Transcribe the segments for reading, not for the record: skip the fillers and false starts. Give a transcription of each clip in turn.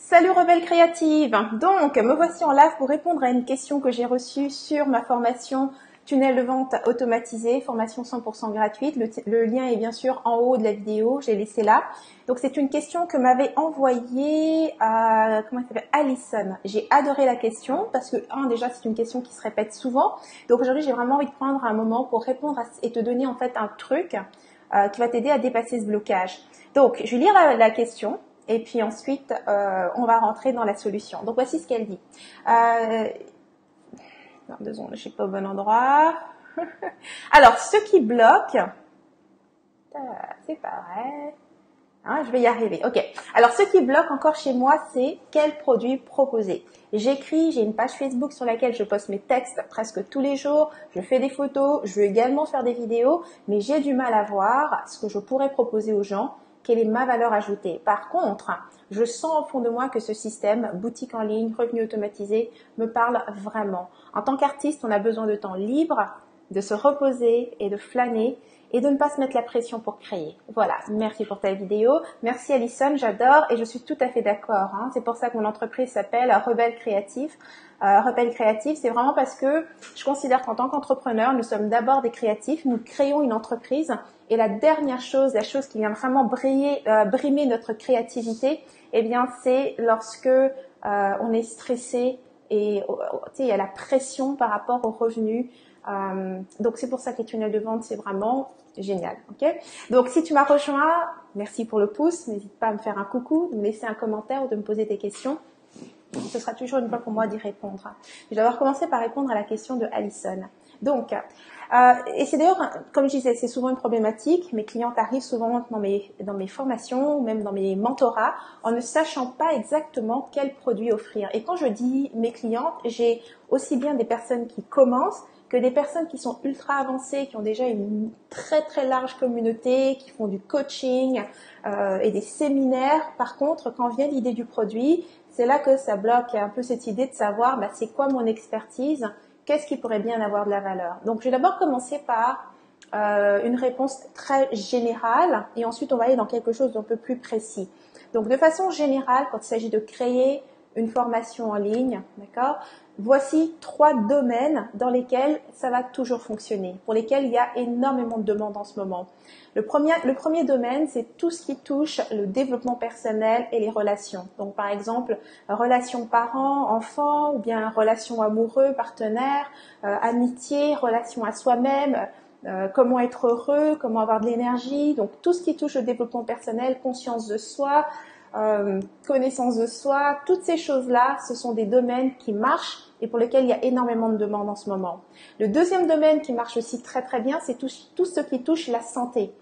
Salut rebelle créative. Donc, me voici en live pour répondre à une question que j'ai reçue sur ma formation tunnel de vente automatisé, formation 100% gratuite. Le lien est bien sûr en haut de la vidéo, j'ai laissé là. Donc, c'est une question que m'avait envoyée Alison. J'ai adoré la question parce que, déjà, c'est une question qui se répète souvent. Donc, aujourd'hui, j'ai vraiment envie de prendre un moment pour répondre et te donner en fait un truc qui va t'aider à dépasser ce blocage. Donc, je vais lire la question. Et puis ensuite, on va rentrer dans la solution. Donc, voici ce qu'elle dit. Non, 2 secondes, je suis pas au bon endroit. Alors, ce qui bloque... C'est pas vrai. Hein, je vais y arriver. Ok. Alors, ce qui bloque encore chez moi, c'est quel produit proposer. J'écris, j'ai une page Facebook sur laquelle je poste mes textes presque tous les jours. Je fais des photos, je veux également faire des vidéos, mais j'ai du mal à voir ce que je pourrais proposer aux gens. Quelle est ma valeur ajoutée? Par contre, je sens au fond de moi que ce système, boutique en ligne, revenu automatisé, me parle vraiment. En tant qu'artiste, on a besoin de temps libre, de se reposer et de flâner et de ne pas se mettre la pression pour créer. Voilà, merci pour ta vidéo. Merci Alison, j'adore et je suis tout à fait d'accord. C'est pour ça que mon entreprise s'appelle Rebelle Créatif. Rebelle Créatif, c'est vraiment parce que je considère qu'en tant qu'entrepreneur, nous sommes d'abord des créatifs, nous créons une entreprise et la dernière chose, la chose qui vient vraiment brimer notre créativité, eh bien c'est lorsque on est stressé et il y a la pression par rapport aux revenus. Donc c'est pour ça que les tunnels de vente c'est vraiment génial, ok? Donc si tu m'as rejoint, merci pour le pouce, n'hésite pas à me faire un coucou, de me laisser un commentaire ou de me poser tes questions. Ce sera toujours une fois pour moi d'y répondre. Je vais d'abord commencer par répondre à la question de Alison. Donc, et c'est d'ailleurs, comme je disais, c'est souvent une problématique. Mes clientes arrivent souvent dans mes formations ou même dans mes mentorats en ne sachant pas exactement quel produit offrir. Et quand je dis mes clientes, j'ai aussi bien des personnes qui commencent que des personnes qui sont ultra avancées, qui ont déjà une très très large communauté, qui font du coaching et des séminaires. Par contre, quand vient l'idée du produit, c'est là que ça bloque. Il y a un peu cette idée de savoir c'est quoi mon expertise, qu'est-ce qui pourrait bien avoir de la valeur. Donc, je vais d'abord commencer par une réponse très générale et ensuite on va aller dans quelque chose d'un peu plus précis. Donc, de façon générale, quand il s'agit de créer une formation en ligne, d'accord, voici 3 domaines dans lesquels ça va toujours fonctionner, pour lesquels il y a énormément de demandes en ce moment. Le premier domaine, c'est tout ce qui touche le développement personnel et les relations. Donc, par exemple, relations parents-enfants, ou bien relations amoureux, partenaires, amitié, relations à soi-même, comment être heureux, comment avoir de l'énergie. Donc, tout ce qui touche au développement personnel, conscience de soi, connaissance de soi, toutes ces choses-là, ce sont des domaines qui marchent et pour lesquels il y a énormément de demandes en ce moment. Le deuxième domaine qui marche aussi très très bien, c'est tout ce qui touche la santé.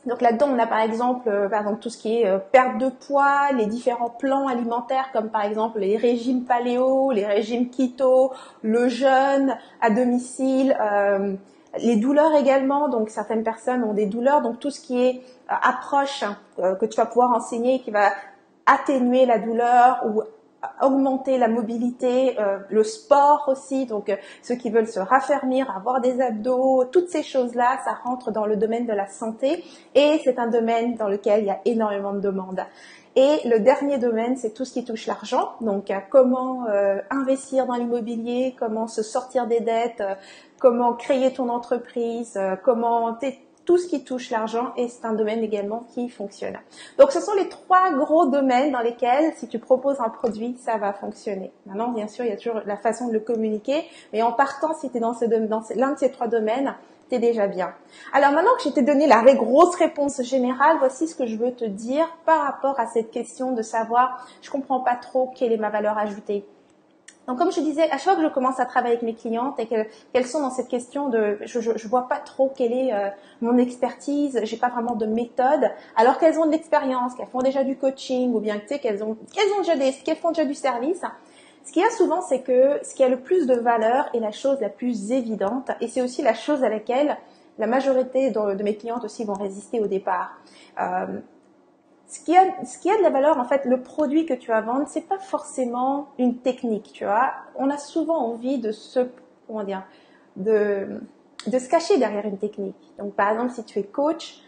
Donc là-dedans, on a par exemple tout ce qui est perte de poids, les différents plans alimentaires comme par exemple les régimes paléo, les régimes keto, le jeûne à domicile, les douleurs également. Donc certaines personnes ont des douleurs, donc tout ce qui est approche que tu vas pouvoir enseigner qui va atténuer la douleur ou augmenter la mobilité, le sport aussi, donc ceux qui veulent se raffermir, avoir des abdos, toutes ces choses-là, ça rentre dans le domaine de la santé et c'est un domaine dans lequel il y a énormément de demandes. Et le dernier domaine, c'est tout ce qui touche l'argent, donc comment investir dans l'immobilier, comment se sortir des dettes, comment créer ton entreprise, comment tout ce qui touche l'argent et c'est un domaine également qui fonctionne. Donc, ce sont les 3 gros domaines dans lesquels, si tu proposes un produit, ça va fonctionner. Maintenant, bien sûr, il y a toujours la façon de le communiquer, mais en partant, si tu es dans l'un de ces 3 domaines, tu es déjà bien. Alors, maintenant que je t'ai donné la grosse réponse générale, voici ce que je veux te dire par rapport à cette question de savoir, je comprends pas trop quelle est ma valeur ajoutée. Donc, comme je disais, à chaque fois que je commence à travailler avec mes clientes et qu'elles sont dans cette question de, je vois pas trop quelle est mon expertise, j'ai pas vraiment de méthode, alors qu'elles ont de l'expérience, qu'elles font déjà du coaching ou bien tu sais qu'elles font déjà du service. Ce qu'il y a souvent, c'est que ce qui a le plus de valeur est la chose la plus évidente et c'est aussi la chose à laquelle la majorité de mes clientes aussi vont résister au départ. Ce qui a de la valeur, en fait, le produit que tu vas vendre, c'est pas forcément une technique, tu vois. On a souvent envie de se cacher derrière une technique. Donc, par exemple, si tu es coach,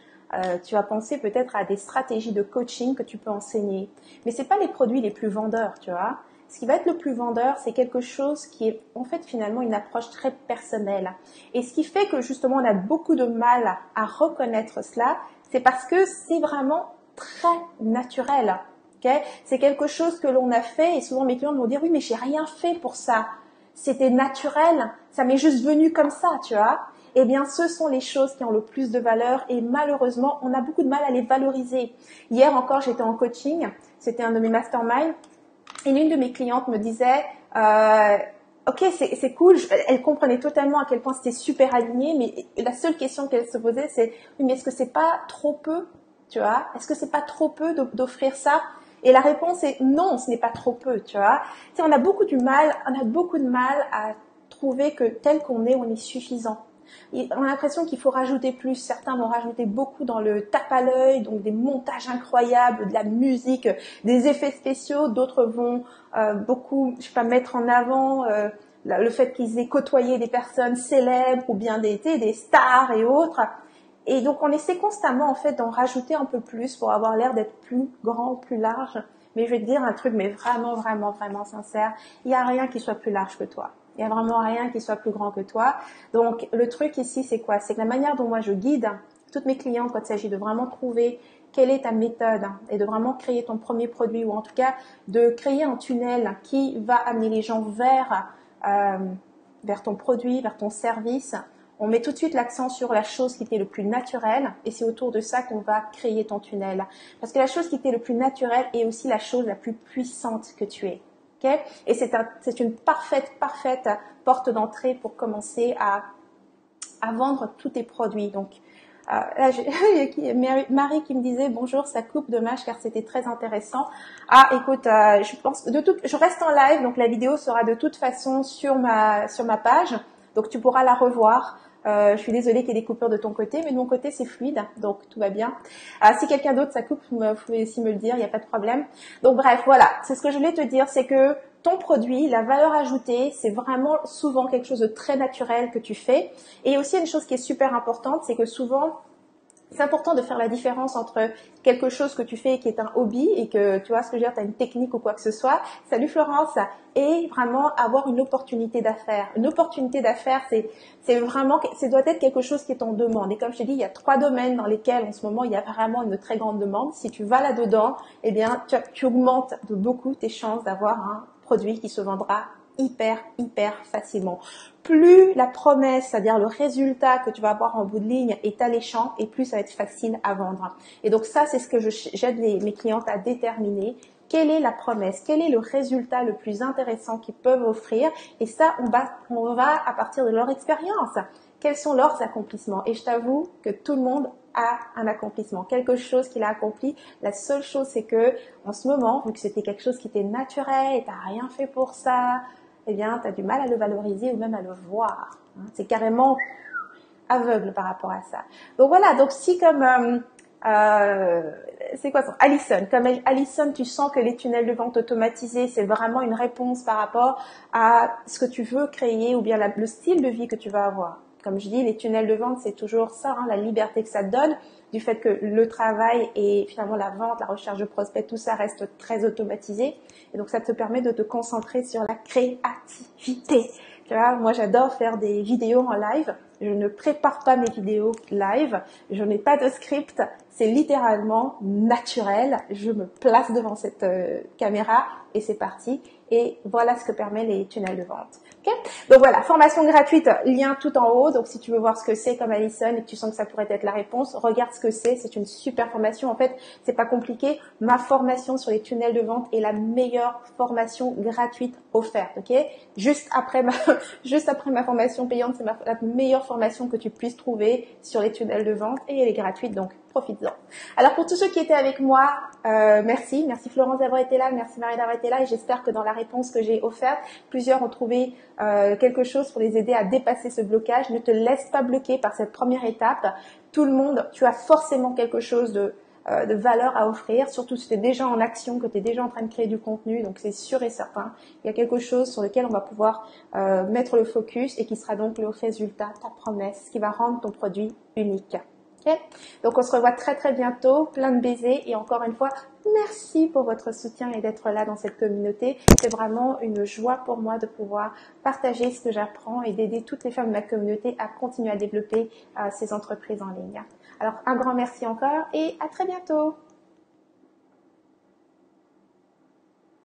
tu vas penser peut-être à des stratégies de coaching que tu peux enseigner. Mais c'est pas les produits les plus vendeurs, tu vois. Ce qui va être le plus vendeur, c'est quelque chose qui est en fait finalement une approche très personnelle. Et ce qui fait que justement on a beaucoup de mal à reconnaître cela, c'est parce que c'est vraiment très naturel. Okay? C'est quelque chose que l'on a fait et souvent mes clients vont dire oui mais j'ai rien fait pour ça. C'était naturel, ça m'est juste venu comme ça, tu vois. Eh bien, ce sont les choses qui ont le plus de valeur et malheureusement, on a beaucoup de mal à les valoriser. Hier encore, j'étais en coaching, c'était un de mes masterminds. Et l'une de mes clientes me disait, ok, c'est cool, elle comprenait totalement à quel point c'était super aligné, mais la seule question qu'elle se posait, c'est, oui, mais est-ce que c'est pas trop peu, tu vois? Est-ce que c'est pas trop peu d'offrir ça? Et la réponse est non, ce n'est pas trop peu, tu vois? Tu sais, on a beaucoup de mal à trouver que tel qu'on est, on est suffisant. On a l'impression qu'il faut rajouter plus. Certains vont rajouter beaucoup dans le tape à l'œil, donc des montages incroyables, de la musique, des effets spéciaux. D'autres vont beaucoup, je sais pas, mettre en avant le fait qu'ils aient côtoyé des personnes célèbres ou bien des stars et autres. Et donc on essaie constamment en fait d'en rajouter un peu plus pour avoir l'air d'être plus grand, plus large. Mais je vais te dire un truc, mais vraiment, vraiment, vraiment sincère. Il n'y a rien qui soit plus large que toi. Il n'y a vraiment rien qui soit plus grand que toi. Donc, le truc ici, c'est quoi? C'est que la manière dont moi je guide toutes mes clientes quand il s'agit de vraiment trouver quelle est ta méthode et de vraiment créer ton premier produit ou en tout cas de créer un tunnel qui va amener les gens vers ton produit, vers ton service. On met tout de suite l'accent sur la chose qui était le plus naturel et c'est autour de ça qu'on va créer ton tunnel. Parce que la chose qui était le plus naturelle est aussi la chose la plus puissante que tu es. Okay? Et c'est une parfaite porte d'entrée pour commencer à vendre tous tes produits. Donc, là, il y a Marie qui me disait bonjour, ça coupe, dommage car c'était très intéressant. Ah, écoute, je pense je reste en live, donc la vidéo sera de toute façon sur ma page, donc tu pourras la revoir. Je suis désolée qu'il y ait des coupures de ton côté, mais de mon côté c'est fluide, donc tout va bien. Si quelqu'un d'autre ça coupe, vous pouvez aussi me le dire, il n'y a pas de problème. Donc bref, voilà, c'est ce que je voulais te dire, c'est que ton produit, la valeur ajoutée, c'est vraiment souvent quelque chose de très naturel que tu fais. Et aussi une chose qui est super importante, c'est que souvent, c'est important de faire la différence entre quelque chose que tu fais qui est un hobby et que, tu vois ce que je veux dire, tu as une technique ou quoi que ce soit. Salut Florence. Et vraiment avoir une opportunité d'affaires. Une opportunité d'affaires, c'est vraiment, ça doit être quelque chose qui est en demande. Et comme je te dis, il y a 3 domaines dans lesquels en ce moment, il y a vraiment une très grande demande. Si tu vas là-dedans, eh bien, tu augmentes de beaucoup tes chances d'avoir un produit qui se vendra hyper facilement. Plus la promesse, c'est-à-dire le résultat que tu vas avoir en bout de ligne est alléchant et plus ça va être facile à vendre. Et donc ça, c'est ce que j'aide mes clientes à déterminer. Quelle est la promesse? Quel est le résultat le plus intéressant qu'ils peuvent offrir? Et ça, on va à partir de leur expérience. Quels sont leurs accomplissements? Et je t'avoue que tout le monde a un accomplissement, quelque chose qu'il a accompli. La seule chose, c'est que en ce moment, vu que c'était quelque chose qui était naturel et t'as rien fait pour ça, eh bien, tu as du mal à le valoriser ou même à le voir. C'est carrément aveugle par rapport à ça. Donc voilà, donc si comme c'est quoi ça? Allison. Comme Allison, tu sens que les tunnels de vente automatisés, c'est vraiment une réponse par rapport à ce que tu veux créer ou bien le style de vie que tu vas avoir. Comme je dis, les tunnels de vente, c'est toujours ça, la liberté que ça te donne, du fait que le travail et finalement la vente, la recherche de prospects, tout ça reste très automatisé. Et donc, ça te permet de te concentrer sur la créativité. Tu vois, moi, j'adore faire des vidéos en live. Je ne prépare pas mes vidéos live. Je n'ai pas de script. C'est littéralement naturel. Je me place devant cette caméra et c'est parti. Et voilà ce que permet les tunnels de vente. Okay? Donc voilà, formation gratuite, lien tout en haut. Donc si tu veux voir ce que c'est comme Allison et que tu sens que ça pourrait être la réponse, regarde ce que c'est. C'est une super formation. En fait, c'est pas compliqué. Ma formation sur les tunnels de vente est la meilleure formation gratuite offerte. Ok? Juste après ma formation payante, c'est la meilleure formation que tu puisses trouver sur les tunnels de vente et elle est gratuite. Donc profites-en. Alors pour tous ceux qui étaient avec moi, merci Florence d'avoir été là, merci Marie d'avoir été là et j'espère que dans la réponse que j'ai offerte, plusieurs ont trouvé quelque chose pour les aider à dépasser ce blocage. Ne te laisse pas bloquer par cette première étape. Tout le monde, tu as forcément quelque chose de valeur à offrir, surtout si tu es déjà en action, que tu es déjà en train de créer du contenu, donc c'est sûr et certain. Il y a quelque chose sur lequel on va pouvoir mettre le focus et qui sera donc le résultat, ta promesse, qui va rendre ton produit unique. Ok? Donc, on se revoit très très bientôt. Plein de baisers. Et encore une fois, merci pour votre soutien et d'être là dans cette communauté. C'est vraiment une joie pour moi de pouvoir partager ce que j'apprends et d'aider toutes les femmes de ma communauté à continuer à développer ces entreprises en ligne. Alors, un grand merci encore et à très bientôt.